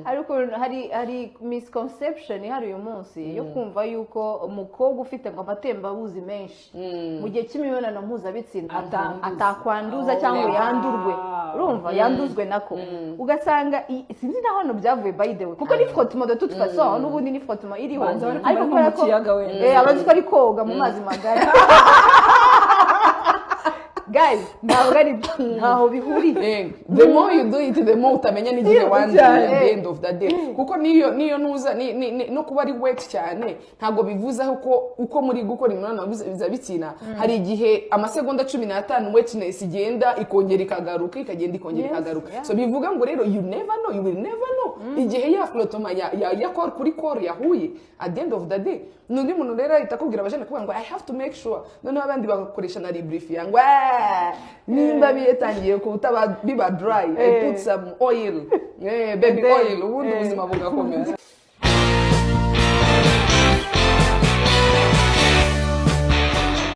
ariko hari misconception ihari uyu munsi yo kumva yuko umukobwa ufite ngo amatembabuzi menshi mu gihe cy'imibonano mpuzabitsina atakwanduza cyangwa yandurwe urumva yanduzwe nako ugasanga sinzi na hano byavuye by the way kuko ni frottement de toute façon n'ubundi ni frottement iriho ariko kubera ko abazi ko ari koga mu mazi magari guys ntaho bihuriye the more you do it the more utamenya n'igihe wanduye at the end of the day kuko niyo nuza no kuba ari wet cyane ntago bivuze uko muri gukora imibonano mpuzabitsina hari igihe amasegonda 15 wetness igenda ikongera ikagaruka so bivuga ngo rero you will never know igihe ya frottement ya corps kuri corps yahuye at the end of the day n'undi muntu rero itakubwira abajene kuvuga ngo I have to make sure none abandi bagakoresha na debrief yangu nimba bitangiye kuba biba dry I put some oil baby oil ubundi ubuzima bugakomeza